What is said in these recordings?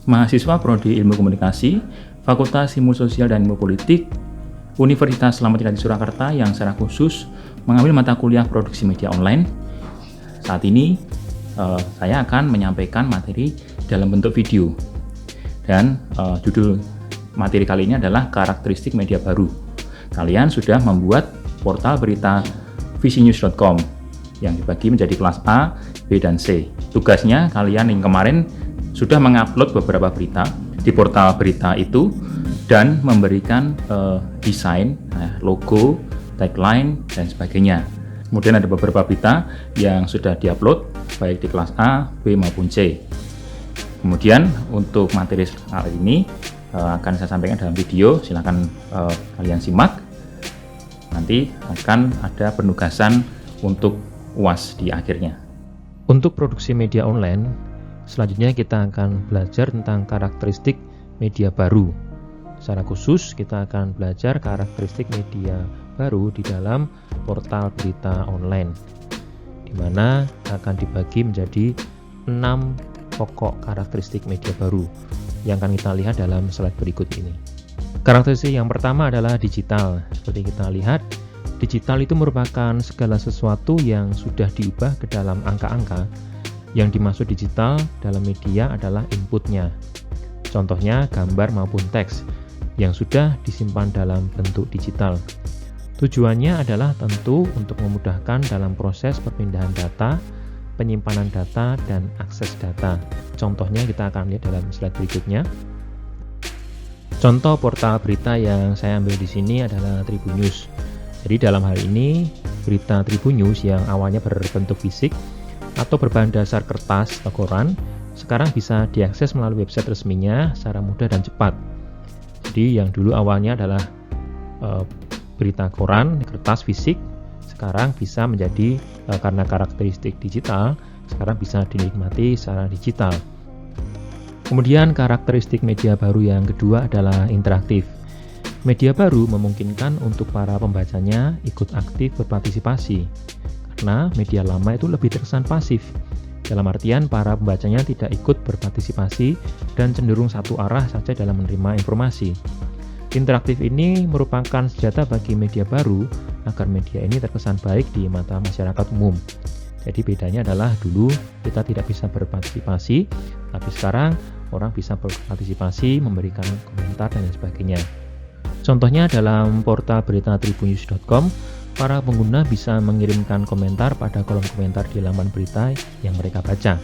mahasiswa Prodi Ilmu Komunikasi, Fakultas Ilmu Sosial dan Ilmu Politik, Universitas Slamet Riyadi Surakarta yang secara khusus mengambil mata kuliah Produksi Media Online. Saat ini saya akan menyampaikan materi dalam bentuk video. Dan judul materi kali ini adalah karakteristik media baru. Kalian sudah membuat portal berita vcnews.com yang dibagi menjadi kelas A, B, dan C. Tugasnya kalian yang kemarin sudah mengupload beberapa berita di portal berita itu dan memberikan desain, logo, tagline, dan sebagainya. Kemudian ada beberapa berita yang sudah diupload baik di kelas A, B, maupun C. Kemudian untuk materi kali ini akan saya sampaikan dalam video, silakan kalian simak. Nanti akan ada penugasan untuk UAS di akhirnya. Untuk produksi media online, selanjutnya kita akan belajar tentang karakteristik media baru. Secara khusus kita akan belajar karakteristik media baru di dalam portal berita online, di mana akan dibagi menjadi 6 pokok karakteristik media baru yang akan kita lihat dalam slide berikut ini. Karakteristik yang pertama adalah digital. Seperti kita lihat, digital itu merupakan segala sesuatu yang sudah diubah ke dalam angka-angka. Yang dimaksud digital dalam media adalah inputnya. Contohnya gambar maupun teks yang sudah disimpan dalam bentuk digital. Tujuannya adalah tentu untuk memudahkan dalam proses perpindahan data, penyimpanan data, dan akses data. Contohnya kita akan lihat dalam slide berikutnya. Contoh portal berita yang saya ambil di sini adalah Tribun News. Jadi dalam hal ini berita Tribun News yang awalnya berbentuk fisik atau berbahan dasar kertas atau koran sekarang bisa diakses melalui website resminya secara mudah dan cepat. Jadi yang dulu awalnya adalah berita koran, kertas fisik, sekarang bisa menjadi karena karakteristik digital, sekarang bisa dinikmati secara digital. Kemudian karakteristik media baru yang kedua adalah interaktif. Media baru memungkinkan untuk para pembacanya ikut aktif berpartisipasi, karena media lama itu lebih terkesan pasif. Dalam artian para pembacanya tidak ikut berpartisipasi dan cenderung satu arah saja dalam menerima informasi. Interaktif ini merupakan senjata bagi media baru agar media ini terkesan baik di mata masyarakat umum. Jadi bedanya adalah dulu kita tidak bisa berpartisipasi, tapi sekarang orang bisa berpartisipasi, memberikan komentar dan lain sebagainya. Contohnya dalam portal berita tribunnews.com, para pengguna bisa mengirimkan komentar pada kolom komentar di laman berita yang mereka baca.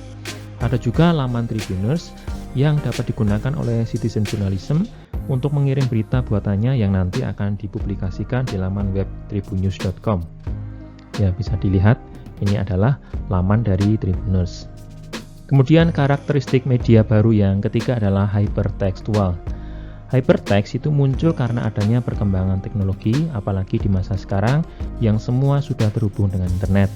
Ada juga laman Tribuners yang dapat digunakan oleh citizen journalism untuk mengirim berita buatannya yang nanti akan dipublikasikan di laman web tribunnews.com. Ya, bisa dilihat ini adalah laman dari Tribuners. Kemudian karakteristik media baru yang ketiga adalah hypertextual. Hypertext itu muncul karena adanya perkembangan teknologi, apalagi di masa sekarang yang semua sudah terhubung dengan internet.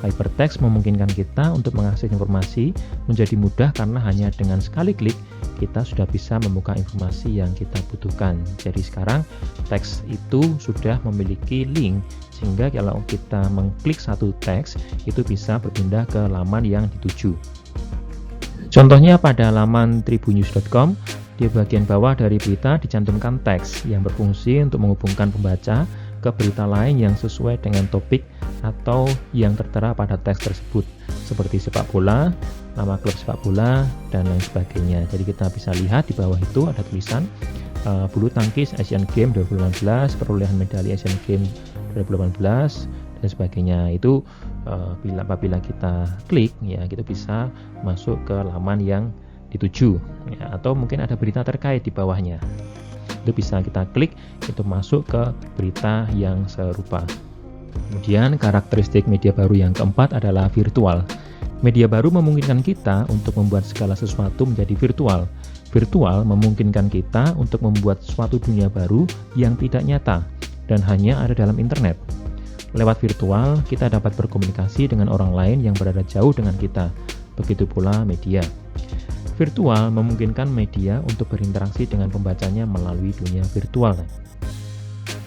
Hypertext memungkinkan kita untuk mengakses informasi menjadi mudah karena hanya dengan sekali klik kita sudah bisa membuka informasi yang kita butuhkan. Jadi sekarang teks itu sudah memiliki link sehingga kalau kita mengklik satu teks itu bisa berpindah ke laman yang dituju. Contohnya pada laman tribunnews.com, di bagian bawah dari berita dicantumkan teks yang berfungsi untuk menghubungkan pembaca ke berita lain yang sesuai dengan topik atau yang tertera pada teks tersebut, seperti sepak bola, nama klub sepak bola, dan lain sebagainya. Jadi kita bisa lihat di bawah itu ada tulisan bulu tangkis Asian Games 2018, perolehan medali Asian Games 2018, dan sebagainya. Itu apabila kita klik, ya kita bisa masuk ke laman yang dituju, ya, atau mungkin ada berita terkait di bawahnya. Itu bisa kita klik, itu masuk ke berita yang serupa. Kemudian karakteristik media baru yang keempat adalah virtual. Media baru memungkinkan kita untuk membuat segala sesuatu menjadi virtual. Virtual memungkinkan kita untuk membuat suatu dunia baru yang tidak nyata dan hanya ada dalam internet. Lewat virtual, kita dapat berkomunikasi dengan orang lain yang berada jauh dengan kita. Begitu pula media. Virtual memungkinkan media untuk berinteraksi dengan pembacanya melalui dunia virtual.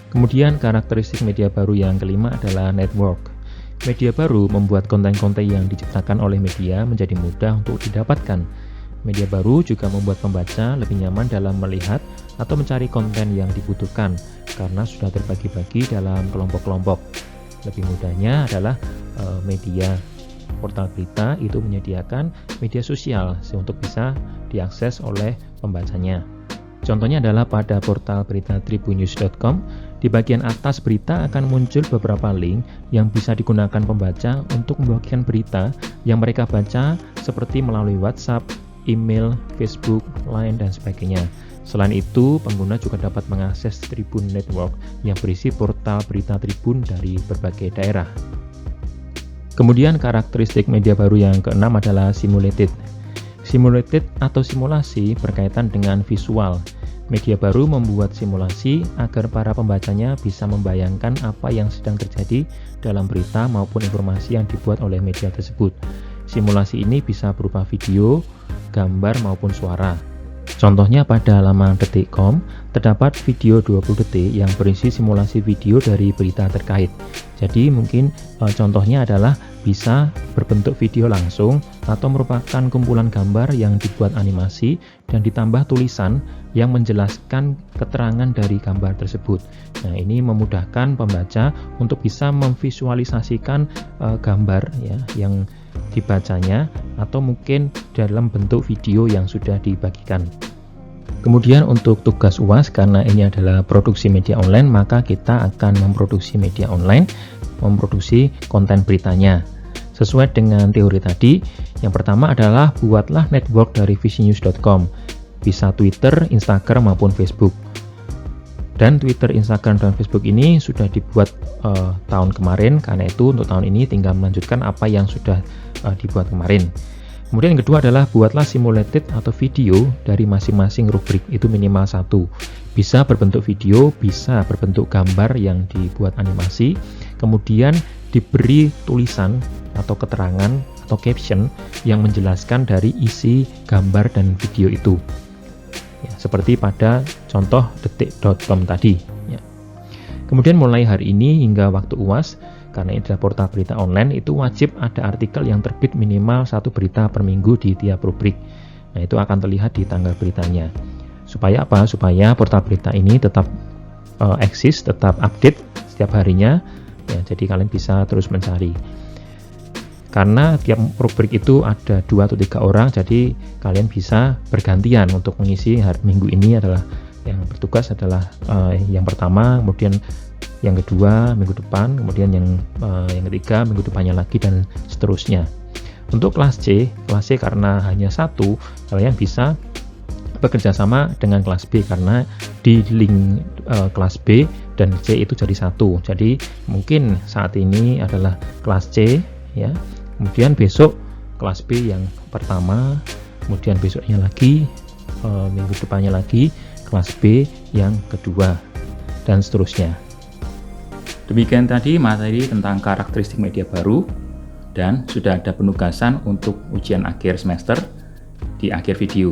Kemudian karakteristik media baru yang kelima adalah network. Media baru membuat konten-konten yang diciptakan oleh media menjadi mudah untuk didapatkan. Media baru juga membuat pembaca lebih nyaman dalam melihat atau mencari konten yang dibutuhkan karena sudah terbagi-bagi dalam kelompok-kelompok. Lebih mudahnya adalah media portal berita itu menyediakan media sosial untuk bisa diakses oleh pembacanya. Contohnya adalah pada portal berita tribunnews.com, di bagian atas berita akan muncul beberapa link yang bisa digunakan pembaca untuk membagikan berita yang mereka baca seperti melalui WhatsApp, email, Facebook, Line, dan sebagainya. Selain itu, pengguna juga dapat mengakses Tribun Network yang berisi portal berita Tribun dari berbagai daerah. Kemudian karakteristik media baru yang keenam adalah simulated. Simulated atau simulasi berkaitan dengan visual. Media baru membuat simulasi agar para pembacanya bisa membayangkan apa yang sedang terjadi dalam berita maupun informasi yang dibuat oleh media tersebut. Simulasi ini bisa berupa video, gambar maupun suara. Contohnya pada laman detik.com terdapat video 20 detik yang berisi simulasi video dari berita terkait. Jadi mungkin contohnya adalah bisa berbentuk video langsung atau merupakan kumpulan gambar yang dibuat animasi dan ditambah tulisan yang menjelaskan keterangan dari gambar tersebut. Nah, ini memudahkan pembaca untuk bisa memvisualisasikan gambar ya yang dibacanya atau mungkin dalam bentuk video yang sudah dibagikan. Kemudian untuk tugas UAS, karena ini adalah produksi media online, maka kita akan memproduksi media online, memproduksi konten beritanya. Sesuai dengan teori tadi, yang pertama adalah buatlah network dari visinews.com, bisa Twitter, Instagram maupun Facebook. Dan Twitter, Instagram, dan Facebook ini sudah dibuat tahun kemarin, karena itu untuk tahun ini tinggal melanjutkan apa yang sudah dibuat kemarin. Kemudian yang kedua adalah buatlah simulated atau video dari masing-masing rubrik, itu minimal 1. Bisa berbentuk video, bisa berbentuk gambar yang dibuat animasi, kemudian diberi tulisan atau keterangan atau caption yang menjelaskan dari isi gambar dan video itu. Ya, seperti pada contoh detik.com tadi. Ya. Kemudian mulai hari ini hingga waktu UAS, karena ini adalah portal berita online, itu wajib ada artikel yang terbit minimal 1 berita per minggu di tiap rubrik. Nah, itu akan terlihat di tanggal beritanya. Supaya apa? Supaya portal berita ini tetap eksis, tetap update setiap harinya. Ya, jadi kalian bisa terus mencari. Karena tiap rubrik itu ada 2 atau 3 orang, jadi kalian bisa bergantian untuk mengisi minggu ini adalah yang bertugas adalah yang pertama, kemudian yang kedua minggu depan, kemudian yang ketiga minggu depannya lagi, dan seterusnya. Untuk kelas C karena hanya 1, kalian bisa bekerja sama dengan kelas B karena di link kelas B dan C itu jadi 1. Jadi mungkin saat ini adalah kelas C ya. Kemudian besok kelas B yang pertama, kemudian besoknya lagi minggu depannya lagi kelas B yang kedua, dan seterusnya. Demikian tadi materi tentang karakteristik media baru, dan sudah ada penugasan untuk ujian akhir semester di akhir video.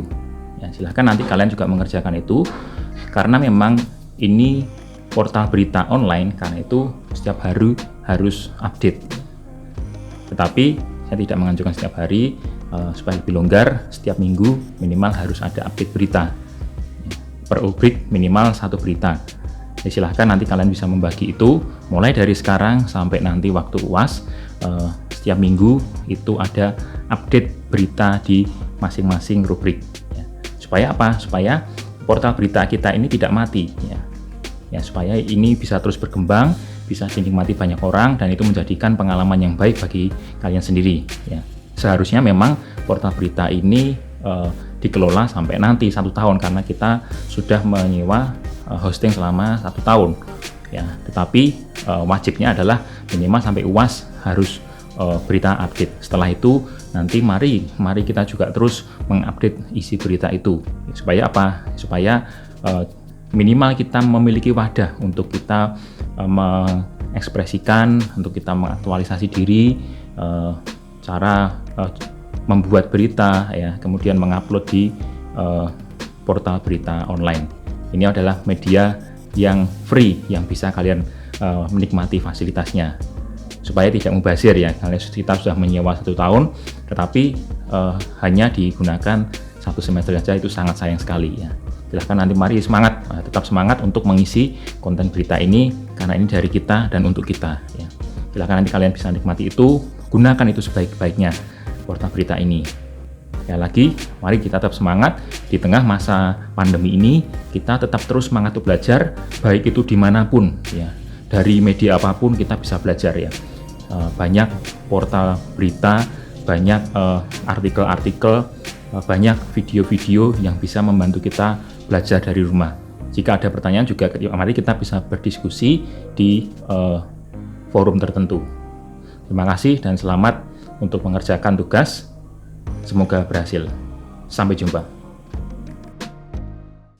Ya, silahkan nanti kalian juga mengerjakan itu, karena memang ini portal berita online, karena itu setiap hari harus update. Tetapi saya tidak menganjurkan setiap hari, supaya lebih longgar, setiap minggu minimal harus ada update berita. Per rubrik minimal 1 berita. Ya, silahkan nanti kalian bisa membagi itu mulai dari sekarang sampai nanti waktu UAS. Setiap minggu itu ada update berita di masing-masing rubrik ya. Supaya apa? Supaya portal berita kita ini tidak mati ya. Ya, supaya ini bisa terus berkembang, bisa dinikmati banyak orang, dan itu menjadikan pengalaman yang baik bagi kalian sendiri ya. Seharusnya memang portal berita ini dikelola sampai nanti 1 tahun, karena kita sudah menyewa hosting selama 1 tahun ya. Tetapi wajibnya adalah minimal sampai UAS harus berita update. Setelah itu nanti mari kita juga terus mengupdate isi berita itu. Supaya apa? Supaya minimal kita memiliki wadah untuk kita mengekspresikan, untuk kita mengaktualisasi diri, cara membuat berita ya, kemudian mengupload di portal berita online. Ini adalah media yang free, yang bisa kalian menikmati fasilitasnya, supaya tidak mubazir ya. Kita sudah menyewa 1 tahun, tetapi hanya digunakan 1 1 semester saja itu sangat sayang sekali ya. Silahkan nanti mari semangat, tetap semangat untuk mengisi konten berita ini karena ini dari kita dan untuk kita ya. Silahkan nanti kalian bisa nikmati itu, gunakan itu sebaik-baiknya portal berita ini. Sekali lagi, mari kita tetap semangat di tengah masa pandemi ini. Kita tetap terus semangat untuk belajar, baik itu dimanapun ya. Dari media apapun kita bisa belajar ya. Banyak portal berita, banyak artikel-artikel, banyak video-video yang bisa membantu kita belajar dari rumah. Jika ada pertanyaan juga, mari kita bisa berdiskusi di forum tertentu. Terima kasih dan selamat untuk mengerjakan tugas. Semoga berhasil. Sampai jumpa.